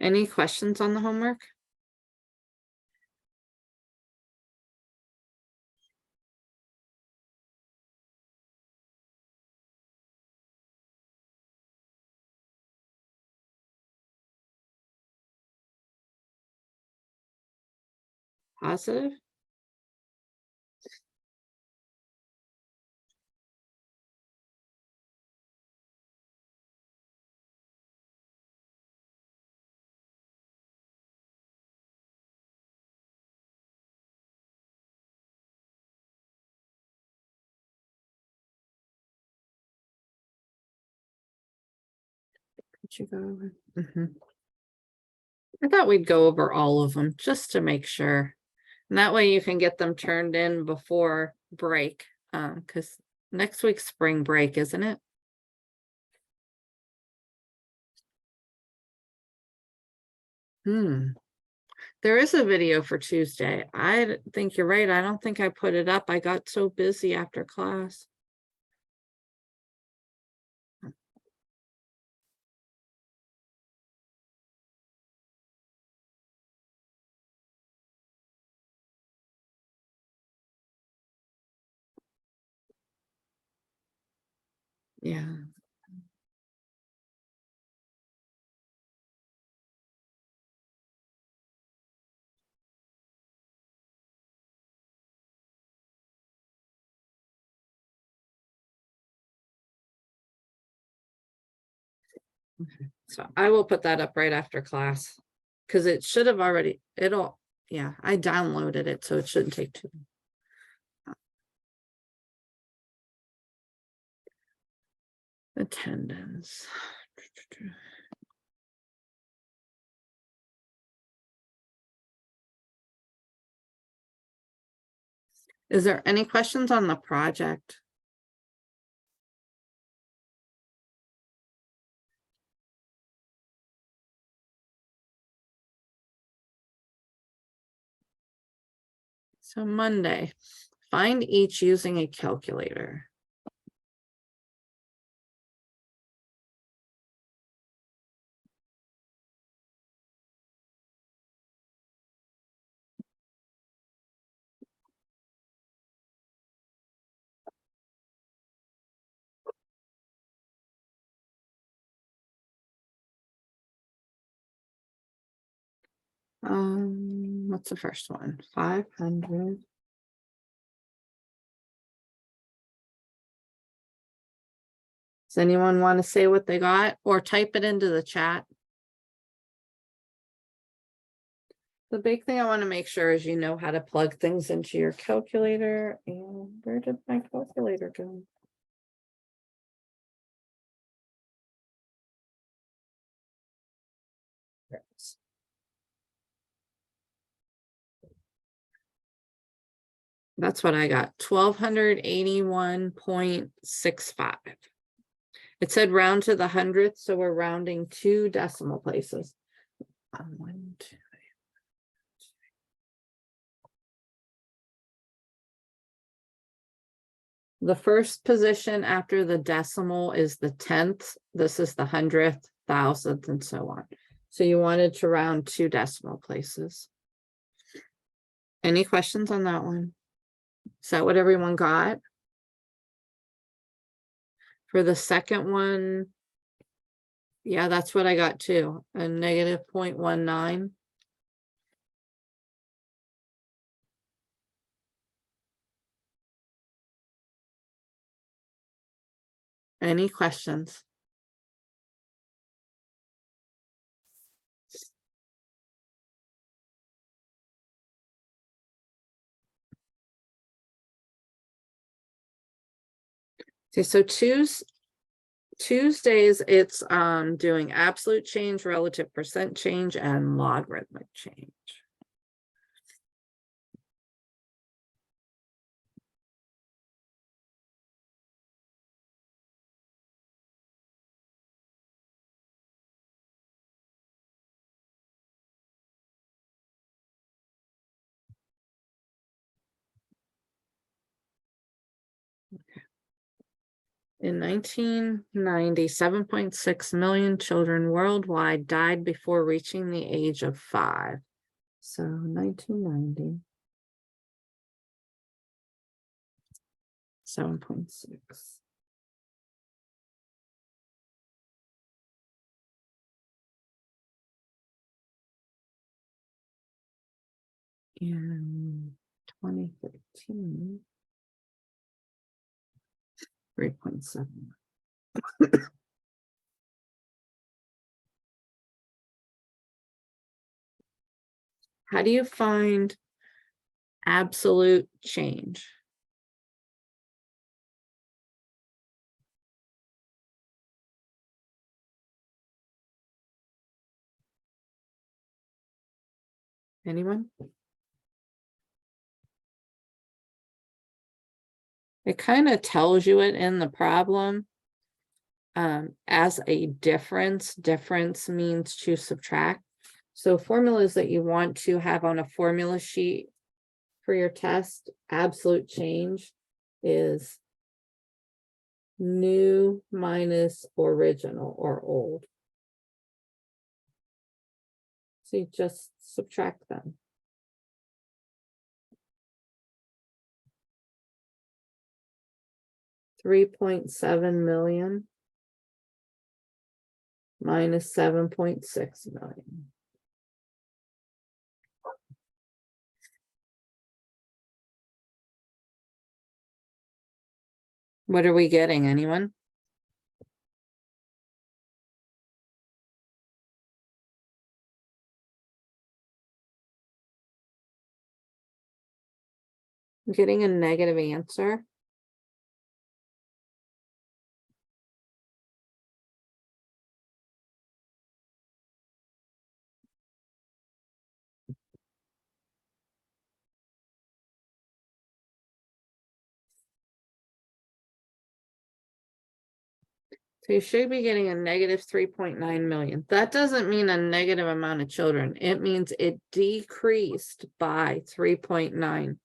Any questions on the homework? Positive? Did you go over? I thought we'd go over all of them just to make sure. And that way you can get them turned in before break, because next week's spring break, isn't it? There is a video for Tuesday. I think you're right. I don't think I put it up. I got so busy after class. Yeah. Okay. So I will put that up right after class because it should have already, yeah, I downloaded it, so it shouldn't take too long. Attendance. Is there any questions on the project? So Monday, find each using a calculator. What's the first one? 500. Does anyone want to say what they got or type it into the chat? The big thing I want to make sure is you know how to plug things into your calculator. And where did my calculator go? There it is. That's what I got, 1281.65. It said round to the hundredth, so we're rounding 2 decimal places. 1, 2. The first position after the decimal is the 10th. This is the 100th, 1000th, and so on. So you wanted to round 2 decimal places. Any questions on that one? Is that what everyone got? For the second one, yeah, that's what I got too, a negative 0.19. Any questions? Okay, so Tuesdays, it's doing absolute change, relative percent change, and logarithmic change. In 1990, 7.6 million children worldwide died before reaching the age of 5. So 1990, 7.6. In 2013, 3.7. How do you find absolute change? Anyone? It kind of tells you it in the problem as a difference. Difference means to subtract. So formulas that you want to have on a formula sheet for your test, absolute change is new minus original or old. So you just subtract them. $3.7 million minus 7.6 million. What are we getting? Anyone? I'm getting a negative answer. So you should be getting a negative 3.9 million. That doesn't mean a negative amount of children. It means it decreased by 3.9.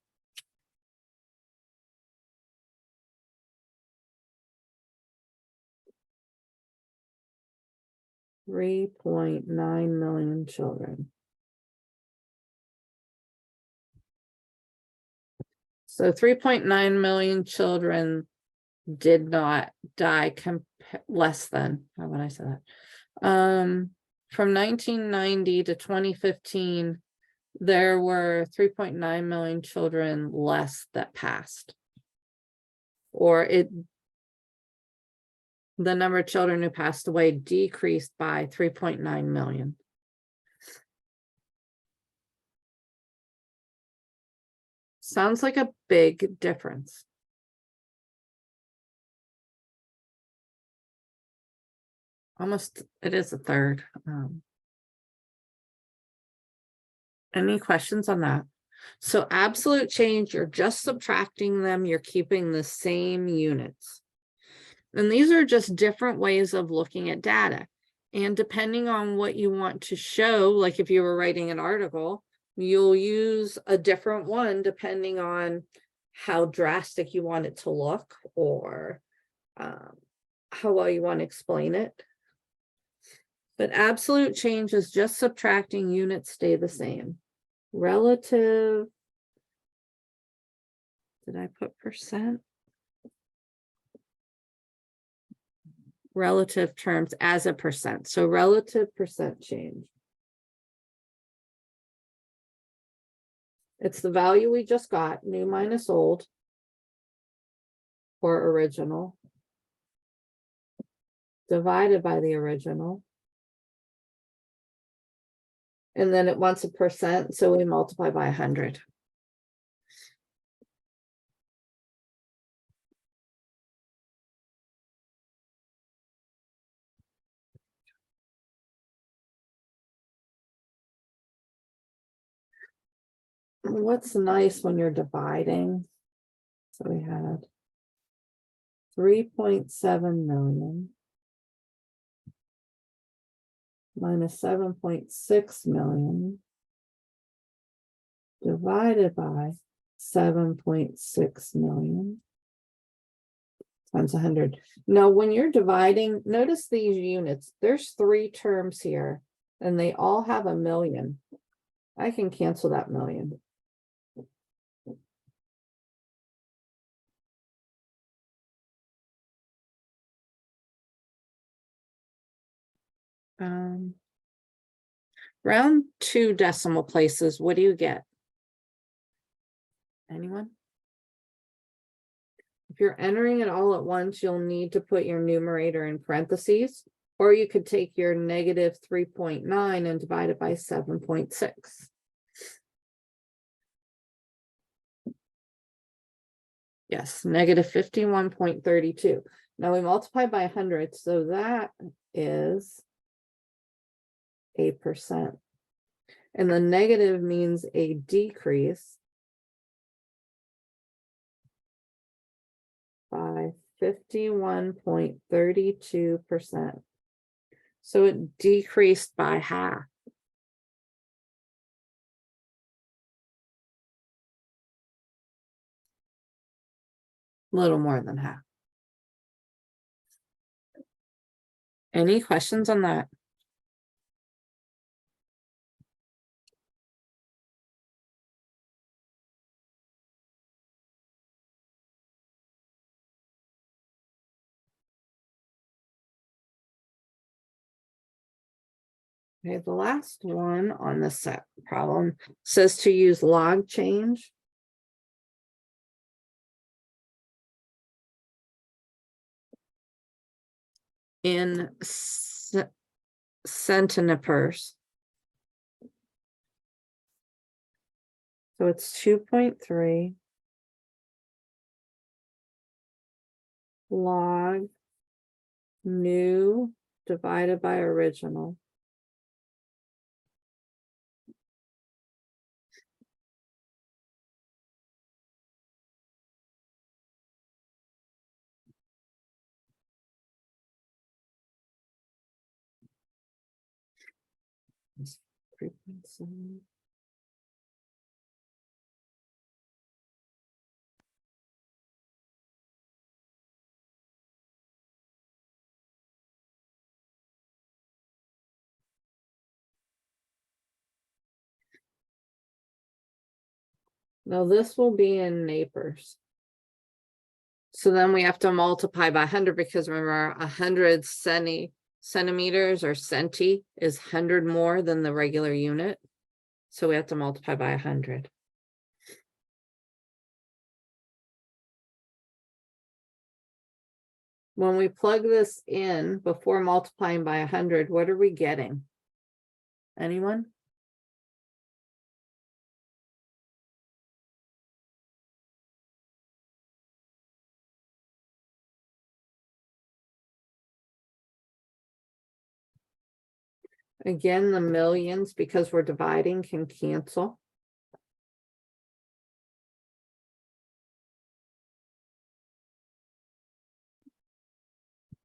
$3.9 million children. So 3.9 million children did not die less than, how would I say that? From 1990 to 2015, there were 3.9 million children less that passed. Or the number of children who passed away decreased by 3.9 million. Sounds like a big difference. Almost, it is a third. Any questions on that? So absolute change, you're just subtracting them, you're keeping the same units. And these are just different ways of looking at data. And depending on what you want to show, like if you were writing an article, you'll use a different one depending on how drastic you want it to look or how well you want to explain it. But absolute change is just subtracting, units stay the same. Relative, did I put percent? Relative terms as a percent. So relative percent change. It's the value we just got, new minus old, or original, divided by the original. And then it wants a percent, so we multiply by 100. What's nice when you're dividing? So we had 3.7 million minus 7.6 million divided by 7.6 million times 100. Now, when you're dividing, notice these units, there's 3 terms here, and they all have a million. I can cancel that million. Round 2 decimal places, what do you get? Anyone? If you're entering it all at once, you'll need to put your numerator in parentheses, or you could take your negative 3.9 and divide it by 7.6. Yes, negative 51.32. Now we multiply by 100, so that is 8%. And the negative means a decrease by 51.32%. So it decreased by half. A little more than half. Any questions on that? Okay, the last one on the set problem says to use log change in centimers. So it's 2.3 log new divided by original. It's 3.7. Now this will be in neighbors. So then we have to multiply by 100 because remember 100 centimeters or centi is 100 more than the regular unit. So we have to multiply by 100. When we plug this in before multiplying by 100, what are we getting? Anyone? Again, the millions, because we're dividing, can cancel.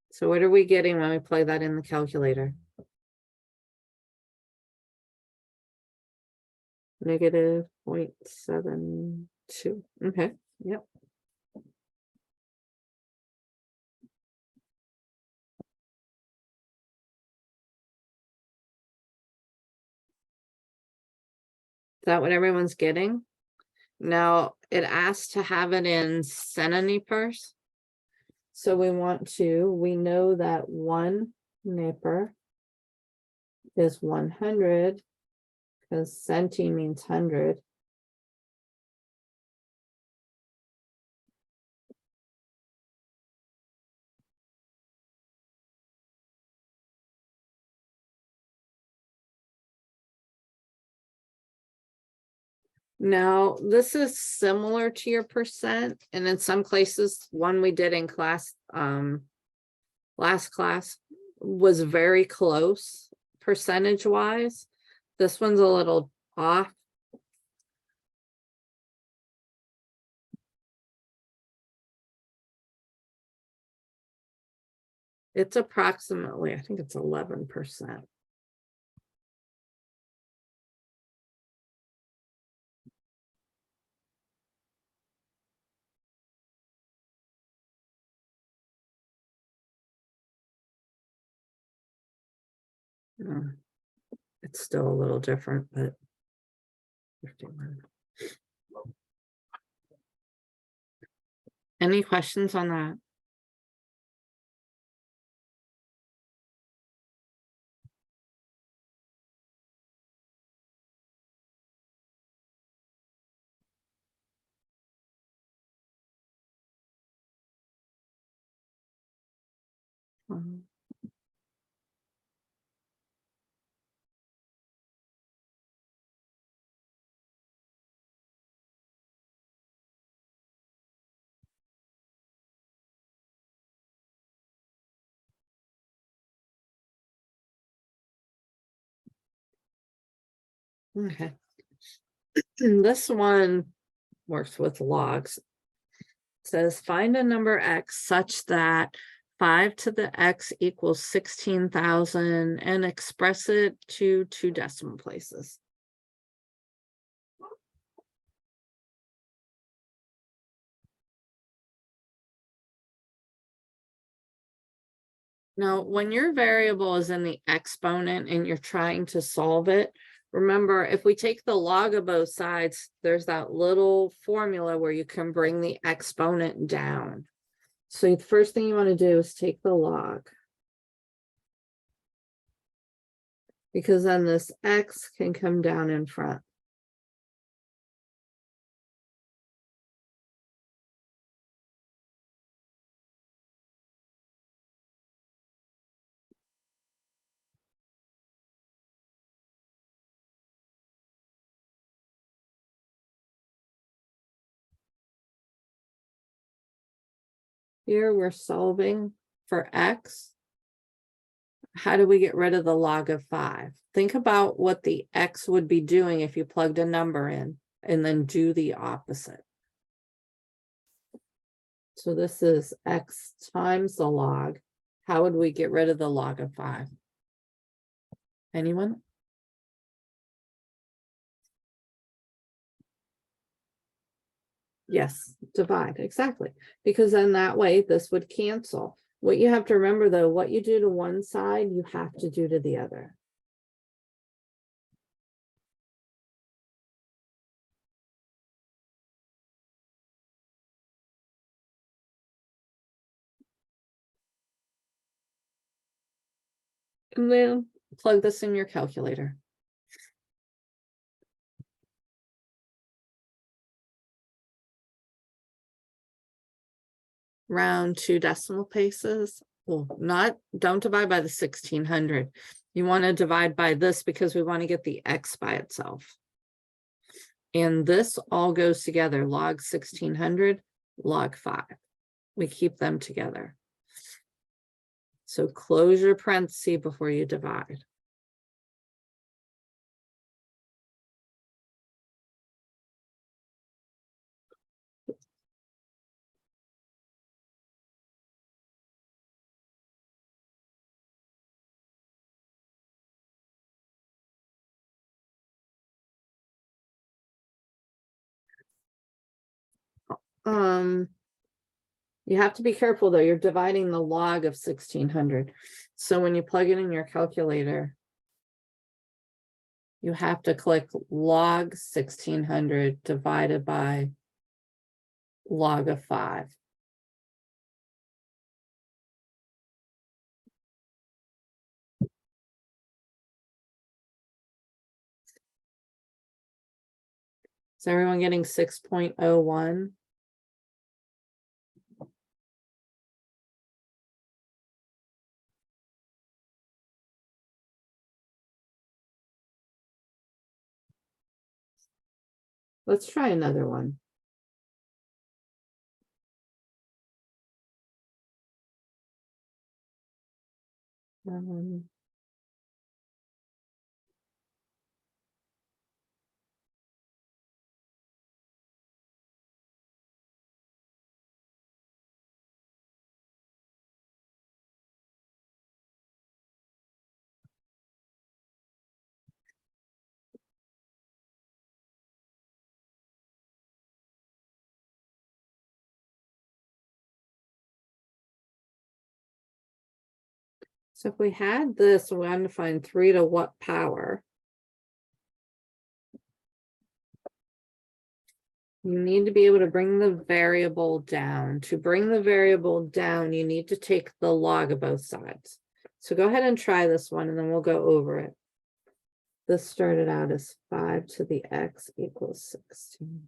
So what are we getting when we plug that in the calculator? Negative 0.72. Okay, yep. Is that what everyone's getting? Now it asks to have it in centimeters. So we know that 1 nipper is 100 because centi means 100. Now, this is similar to your percent, and in some places, one we did in class, last class was very close percentage wise. This one's a little off. It's approximately, I think it's 11%. It's still a little different, but 51. Any questions on that? Mhm. Okay. This one works with logs. It says find a number x such that 5 to the x equals 16,000 and express it to 2 decimal places. Now, when your variable is in the exponent and you're trying to solve it, remember, if we take the log of both sides, there's that little formula where you can bring the exponent down. So the first thing you want to do is take the log, because then this x can come down in front. Here we're solving for x. How do we get rid of the log of 5? Think about what the x would be doing if you plugged a number in and then do the opposite. So this is x times the log. How would we get rid of the log of 5? Anyone? Yes, divide, exactly. Because then that way this would cancel. What you have to remember though, what you do to one side, you have to do to the other. And then plug this in your calculator. Round 2 decimal places. Well, don't divide by the 1600. You want to divide by this because we want to get the x by itself. And this all goes together, log 1600, log 5. We keep them together. So close your parenthesis before you divide. You have to be careful though, you're dividing the log of 1600. So when you plug it in your calculator, you have to click log 1600 divided by log of 5. Is everyone getting 6.01? Let's try another one. So if we had this, we wanted to find 3 to what power? You need to be able to bring the variable down. To bring the variable down, you need to take the log of both sides. So go ahead and try this one, and then we'll go over it. This started out as 5 to the x equals 16.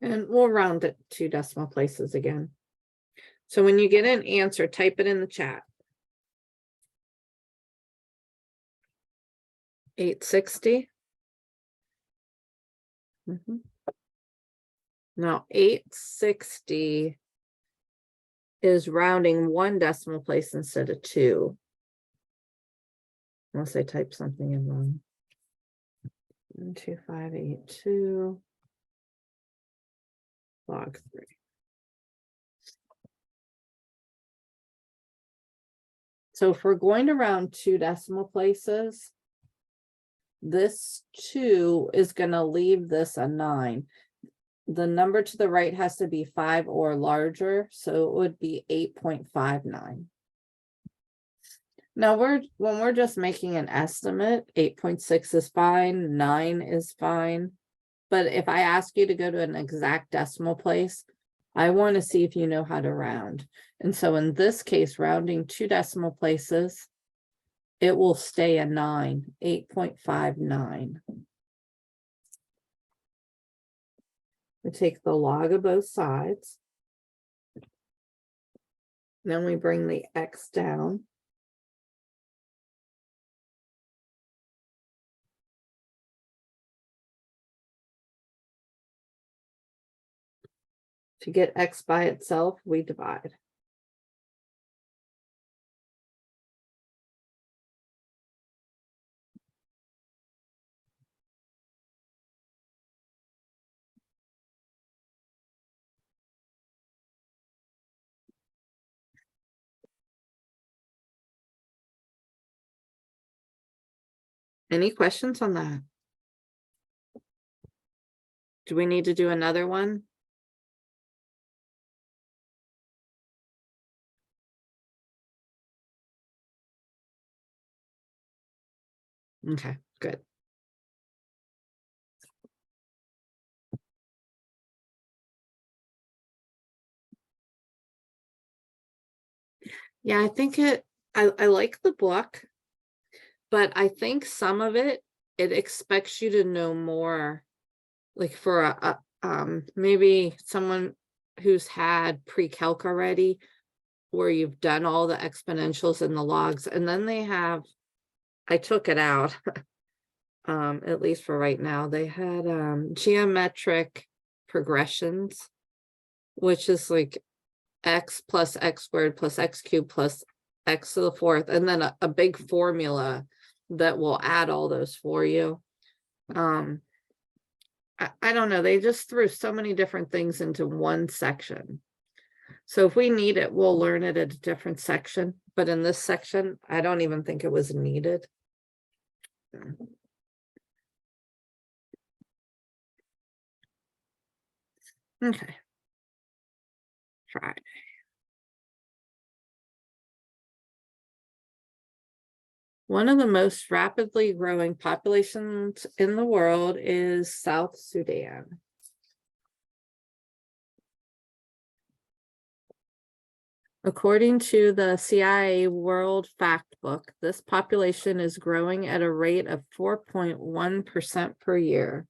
And we'll round it 2 decimal places again. So when you get an answer, type it in the chat. 860. Now 860 is rounding 1 decimal place instead of 2. Unless I type something in wrong. 12582 log 3. So if we're going to round 2 decimal places, this 2 is going to leave this a 9. The number to the right has to be 5 or larger, so it would be 8.59. Now when we're just making an estimate, 8.6 is fine, 9 is fine. But if I ask you to go to an exact decimal place, I want to see if you know how to round. And so in this case, rounding 2 decimal places, it will stay a 9, 8.59. We take the log of both sides. Then we bring the x down. To get x by itself, we divide. Any questions on that? Do we need to do another one? Okay, good. Yeah, I think I like the book, but I think some of it expects you to know more, like for maybe someone who's had pre-calc already, where you've done all the exponentials and the logs, and then they have, I took it out, at least for right now, they had geometric progressions, which is like x plus x squared plus x cubed plus x to the 4th, and then a big formula that will add all those for you. I don't know, they just threw so many different things into one section. So if we need it, we'll learn it at a different section. But in this section, I don't even think it was needed. Okay. Friday. One of the most rapidly growing populations in the world is South Sudan. According to the CIA World Fact Book, this population is growing at a rate of 4.1% per year.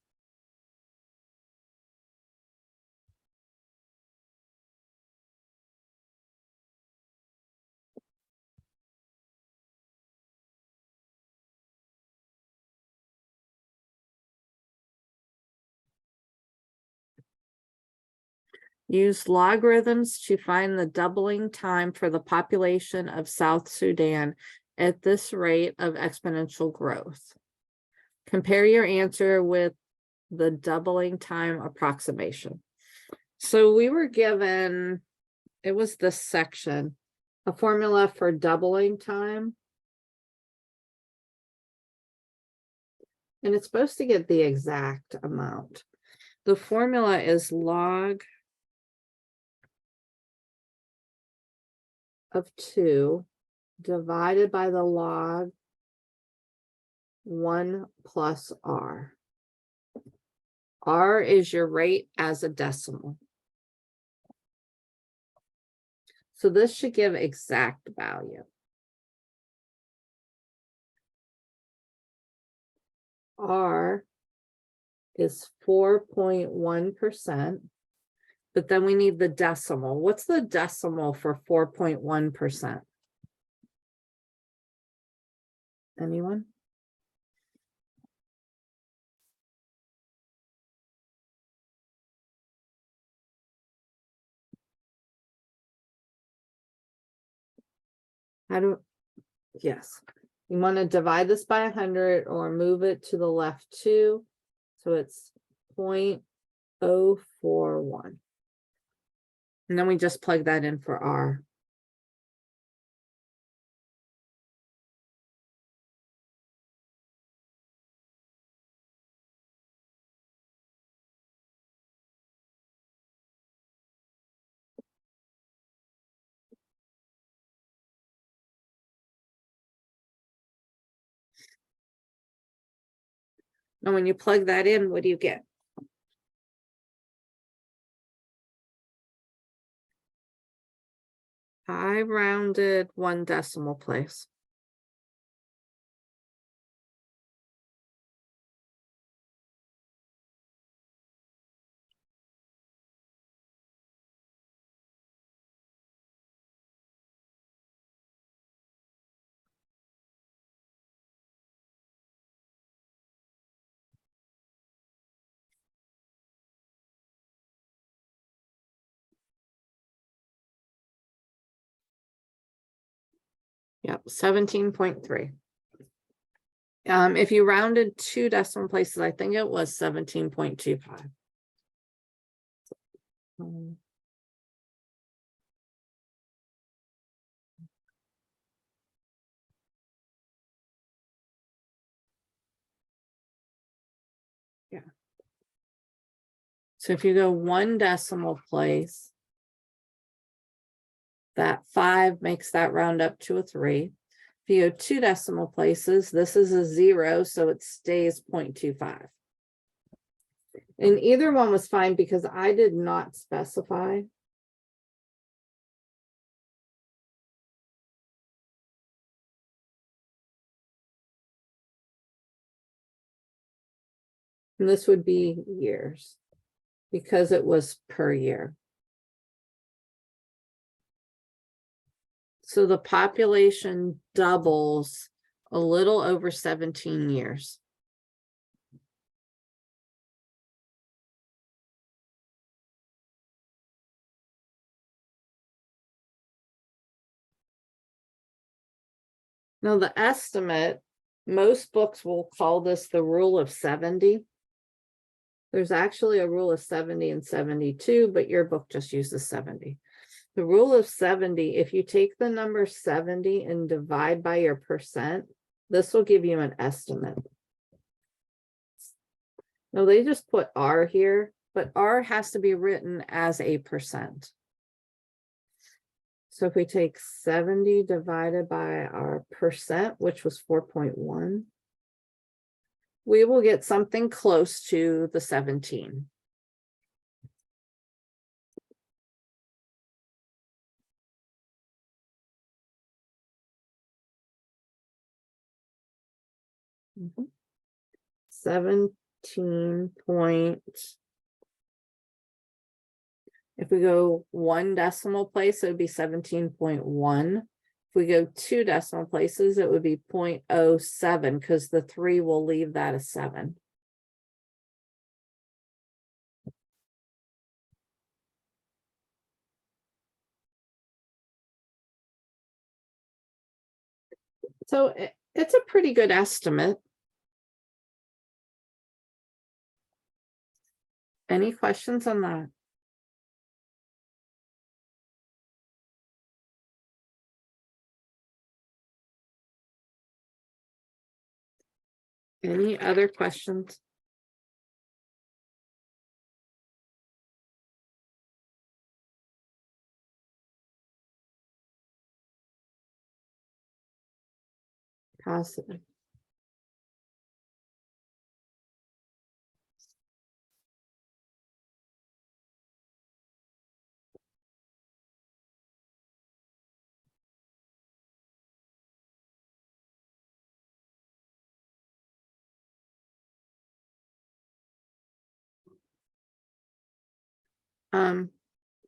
Use logarithms to find the doubling time for the population of South Sudan at this rate of exponential growth. Compare your answer with the doubling time approximation. So we were given, it was this section, a formula for doubling time. And it's supposed to get the exact amount. The formula is log of 2 divided by the log 1 plus r. R is your rate as a decimal. So this should give exact value. R is 4.1%, but then we need the decimal. What's the decimal for 4.1%? Anyone? Yes. You want to divide this by 100 or move it to the left 2. So it's 0.041. And then we just plug that in for R. And when you plug that in, what do you get? I rounded 1 decimal place. Yep, 17.3. If you rounded 2 decimal places, I think it was 17.25. Yeah. So if you go 1 decimal place, that 5 makes that round up to a 3. If you go 2 decimal places, this is a 0, so it stays 0.25. And either one was fine because I did not specify. And this would be years because it was per year. So the population doubles a little over 17 years. Now the estimate, most books will call this the rule of 70. There's actually a rule of 70 and 72, but your book just uses 70. The rule of 70, if you take the number 70 and divide by your percent, this will give you an estimate. Now they just put R here, but R has to be written as a percent. So if we take 70 divided by our percent, which was 4.1, we will get something close to the 17. Mm-hmm. 17 point. If we go 1 decimal place, it would be 17.1. If we go 2 decimal places, it would be 0.07 because the 3 will leave that a 7. So it's a pretty good estimate. Any questions on that? Any other questions? Positive.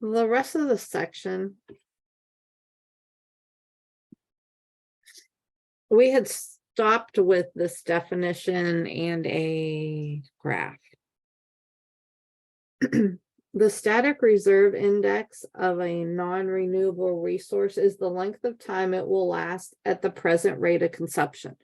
The rest of the section, we had stopped with this definition and a graph. The static reserve index of a non-renewable resource is the length of time it will last at the present rate of consumption.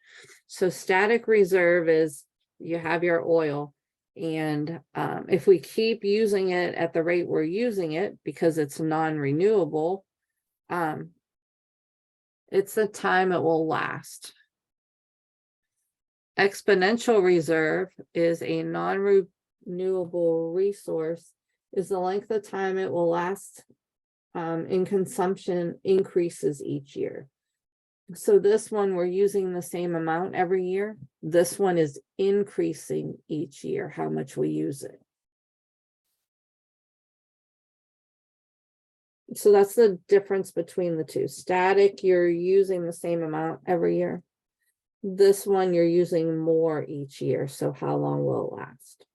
So static reserve is you have your oil, and if we keep using it at the rate we're using it because it's non-renewable, it's the time it will last. Exponential reserve is a non-renewable resource, is the length of time it will last in consumption increases each year. So this one, we're using the same amount every year. This one is increasing each year, how much we use it. So that's the difference between the two. Static, you're using the same amount every year. This one, you're using more each year. So how long will it last?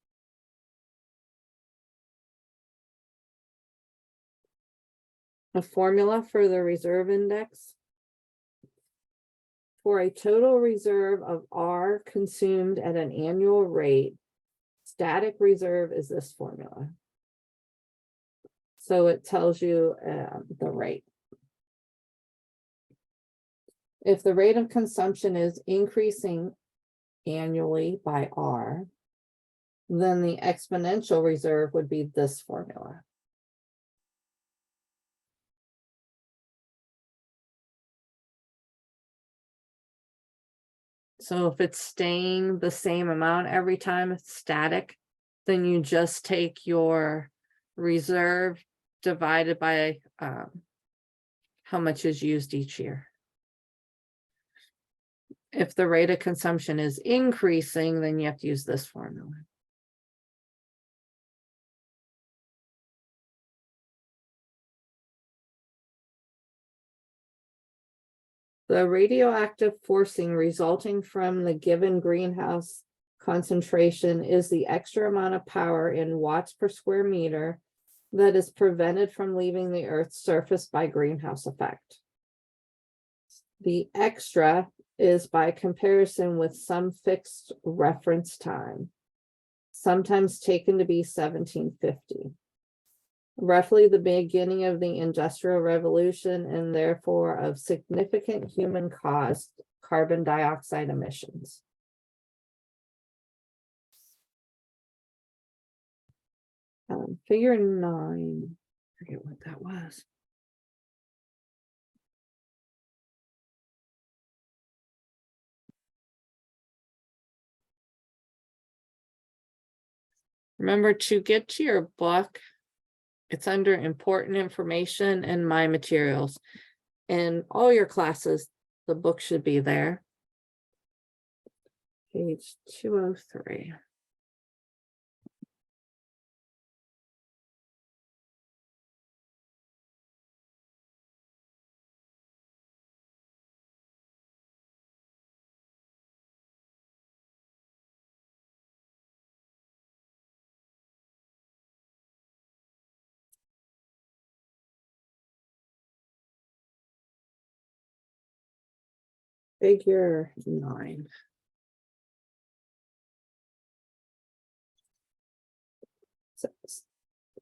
A formula for the reserve index. For a total reserve of R consumed at an annual rate, static reserve is this formula. So it tells you the rate. If the rate of consumption is increasing annually by R, then the exponential reserve would be this formula. So if it's staying the same amount every time it's static, then you just take your reserve divided by how much is used each year. If the rate of consumption is increasing, then you have to use this formula. The radioactive forcing resulting from the given greenhouse concentration is the extra amount of power in watts per square meter that is prevented from leaving the Earth's surface by greenhouse effect. The extra is by comparison with some fixed reference time, sometimes taken to be 1750. Roughly the beginning of the Industrial Revolution, and therefore of significant human caused carbon dioxide emissions. Figure 9, I forget what that was. Remember to get to your book. It's under important information and my materials. In all your classes, the book should be there. Page 203. Figure 9. So,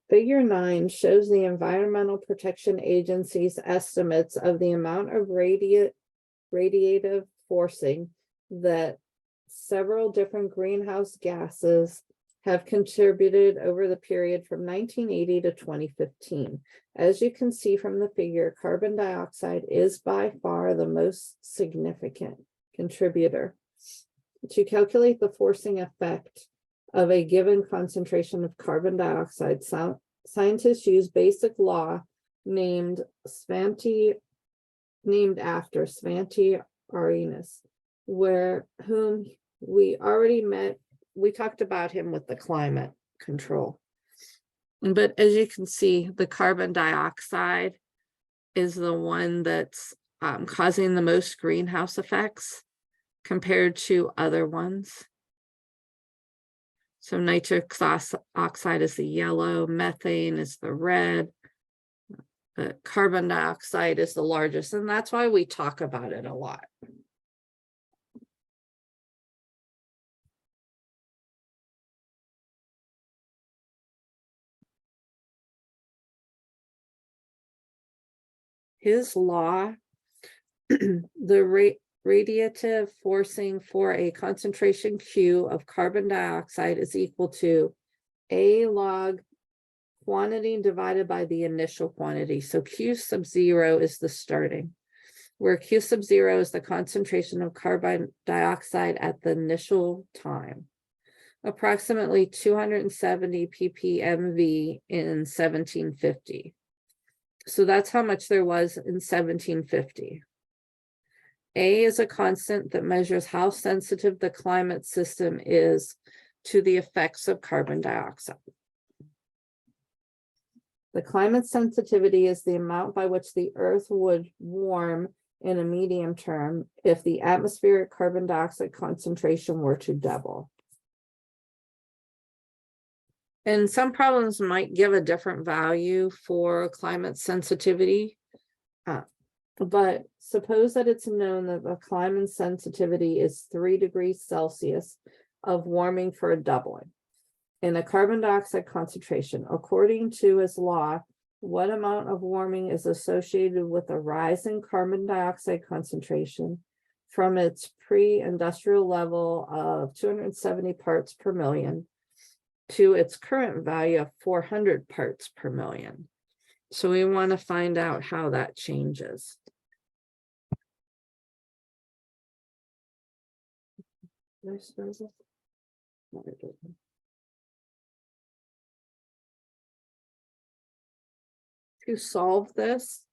figure 9 shows the Environmental Protection Agency's estimates of the amount of radiative forcing that several different greenhouse gases have contributed over the period from 1980 to 2015. As you can see from the figure, carbon dioxide is by far the most significant contributor. To calculate the forcing effect of a given concentration of carbon dioxide, scientists use basic law named after Svante Arrhenius, whom we already met. We talked about him with the climate control. But as you can see, the carbon dioxide is the one that's causing the most greenhouse effects compared to other ones. So nitrous oxide is the yellow, methane is the red, but carbon dioxide is the largest, and that's why we talk about it a lot. His law, the radiative forcing for a concentration Q of carbon dioxide is equal to A log quantity divided by the initial quantity. So Q sub 0 is the starting, where Q sub 0 is the concentration of carbon dioxide at the initial time, approximately 270 ppmv in 1750. So that's how much there was in 1750. A is a constant that measures how sensitive the climate system is to the effects of carbon dioxide. The climate sensitivity is the amount by which the Earth would warm in a medium term if the atmospheric carbon dioxide concentration were to double. And some problems might give a different value for climate sensitivity. But suppose that it's known that the climate sensitivity is 3 degrees Celsius of warming for a doubling in a carbon dioxide concentration. According to his law, what amount of warming is associated with a rise in carbon dioxide concentration from its pre-industrial level of 270 parts per million to its current value of 400 parts per million. So we want to find out how that changes. To solve this,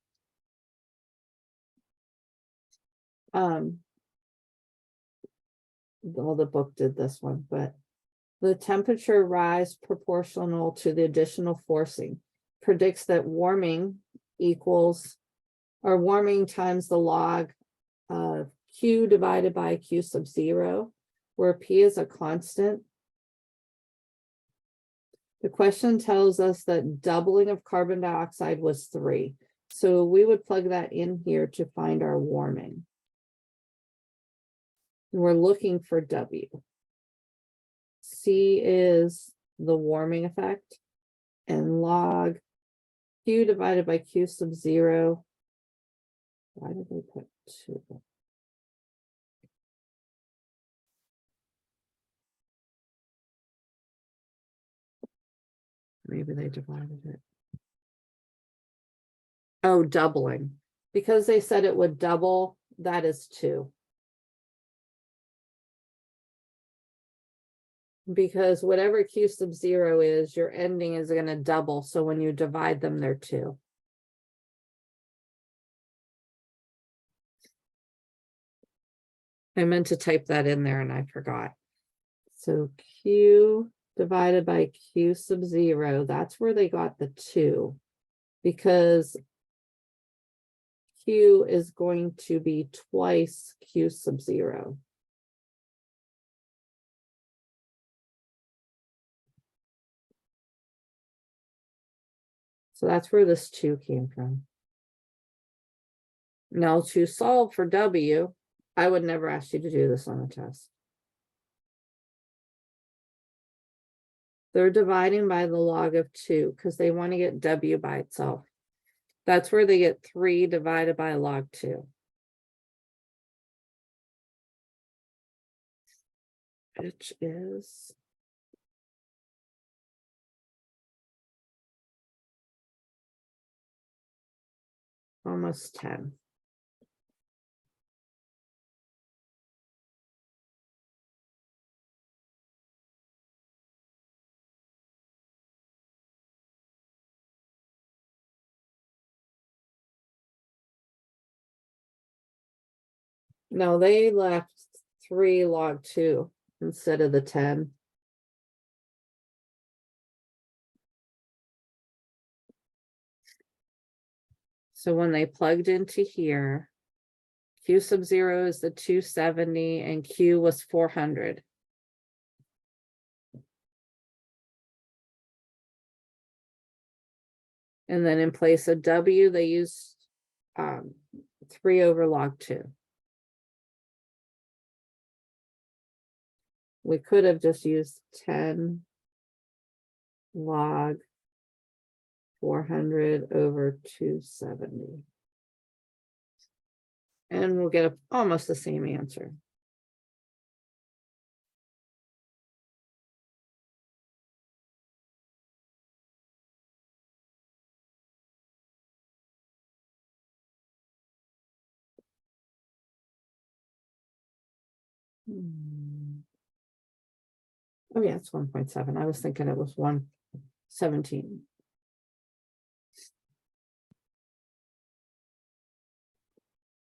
well, the book did this one, but the temperature rise proportional to the additional forcing predicts that warming equals, or warming times the log of Q divided by Q sub 0, where P is a constant. The question tells us that doubling of carbon dioxide was 3. So we would plug that in here to find our warming. And we're looking for W. C is the warming effect, and log Q divided by Q sub 0. Why did they put 2? Maybe they divided it. Oh, doubling. Because they said it would double, that is 2. Because whatever Q sub 0 is, your ending is going to double. So when you divide them, they're 2. I meant to type that in there and I forgot. So Q divided by Q sub 0, that's where they got the 2. Because Q is going to be twice Q sub 0. So that's where this 2 came from. Now to solve for W, I would never ask you to do this on a test. They're dividing by the log of 2 because they want to get W by itself. That's where they get 3 divided by log 2. which is almost 10. No, they left 3 log 2 instead of the 10. So when they plugged into here, Q sub 0 is the 270 and Q was 400. And then in place of W, they used 3 over log 2. We could have just used 10 log 400 over 270. And we'll get almost the same answer. Oh yeah, it's 1.7. I was thinking it was 117.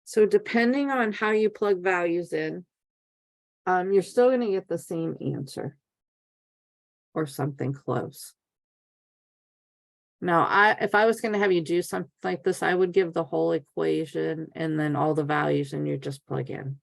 So depending on how you plug values in, you're still going to get the same answer or something close. Now, if I was going to have you do something like this, I would give the whole equation and then all the values and you just plug in.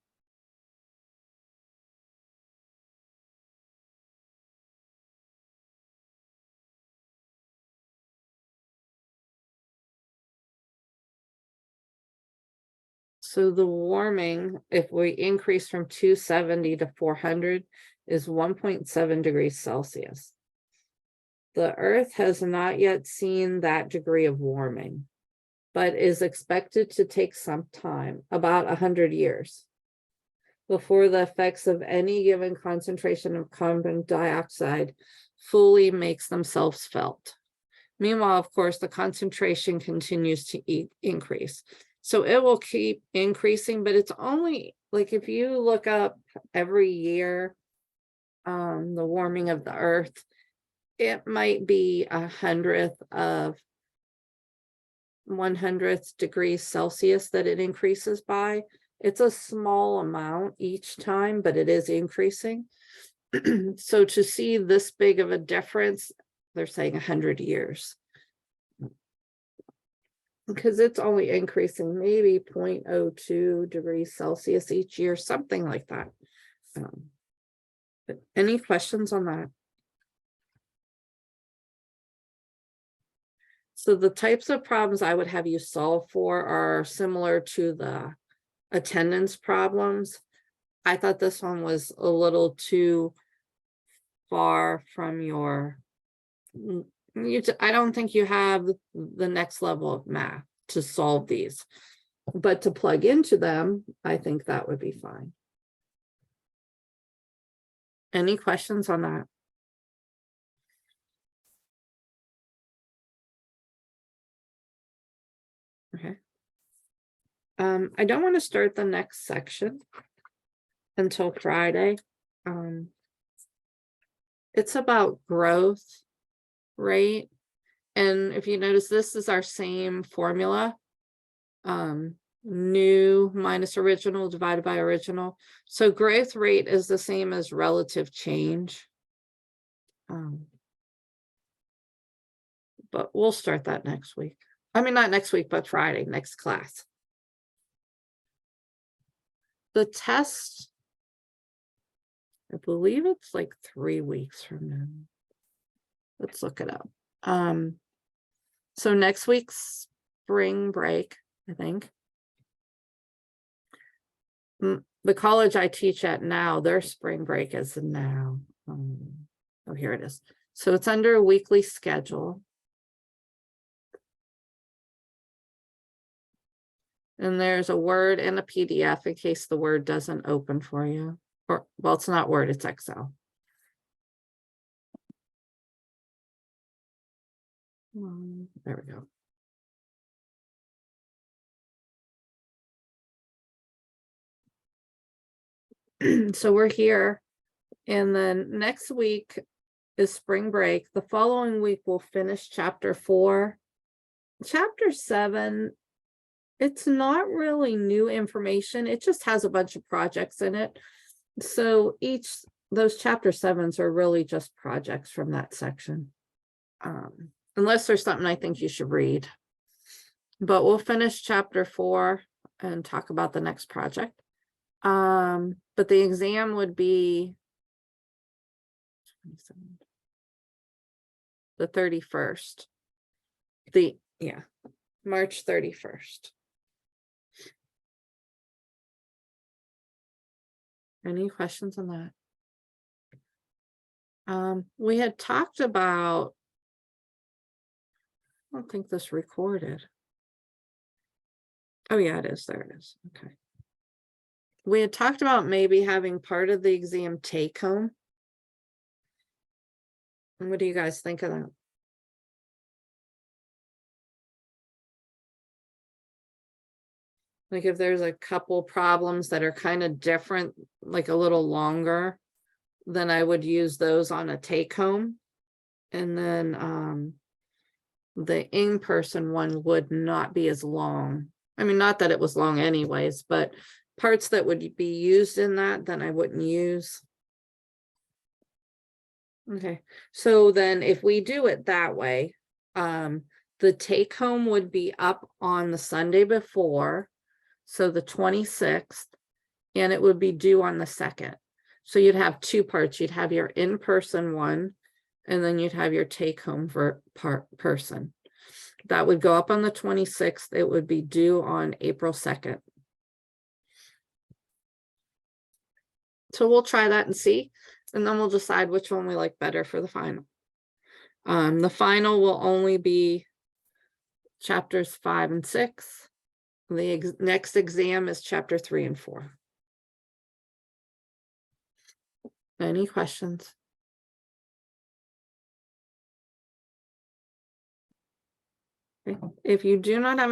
So the warming, if we increase from 270 to 400, is 1.7 degrees Celsius. The Earth has not yet seen that degree of warming, but is expected to take some time, about 100 years, before the effects of any given concentration of carbon dioxide fully makes themselves felt. Meanwhile, of course, the concentration continues to increase. So it will keep increasing, but it's only like if you look up every year, the warming of the Earth, it might be 100th of 100th degrees Celsius that it increases by. It's a small amount each time, but it is increasing. So to see this big of a difference, they're saying 100 years. Because it's only increasing maybe 0.02 degrees Celsius each year, something like that. But any questions on that? So the types of problems I would have you solve for are similar to the attendance problems. I thought this one was a little too far from your, I don't think you have the next level of math to solve these, but to plug into them, I think that would be fine. Any questions on that? Okay. I don't want to start the next section until Friday. It's about growth rate. And if you notice, this is our same formula. New minus original divided by original. So growth rate is the same as relative change. But we'll start that next week. I mean, not next week, but Friday, next class. The test, I believe it's like 3 weeks from now. Let's look it up. So next week's spring break, I think. The college I teach at now, their spring break is now. Oh, here it is. So it's under a weekly schedule. And there's a Word and a PDF in case the Word doesn't open for you. Or, well, it's not Word, it's Excel. There we go. So we're here, and then next week is spring break. The following week we'll finish chapter 4. Chapter 7, it's not really new information. It just has a bunch of projects in it. So those chapter 7s are really just projects from that section. Unless there's something I think you should read. But we'll finish chapter 4 and talk about the next project. But the exam would be the 31st. March 31st. Any questions on that? We had talked about, I don't think this recorded. Oh yeah, it is. There it is. Okay. We had talked about maybe having part of the exam take home. And what do you guys think of that? Like if there's a couple problems that are kind of different, like a little longer, then I would use those on a take home. And then the in-person one would not be as long. I mean, not that it was long anyways, but parts that would be used in that, then I wouldn't use. Okay, so then if we do it that way, the take home would be up on the Sunday before, so the 26th, and it would be due on the 2nd. So you'd have 2 parts. You'd have your in-person one, and then you'd have your take home for person. That would go up on the 26th. It would be due on April 2nd. So we'll try that and see, and then we'll decide which one we like better for the final. The final will only be chapters 5 and 6. The next exam is chapter 3 and 4. Any questions? Okay. If you do not have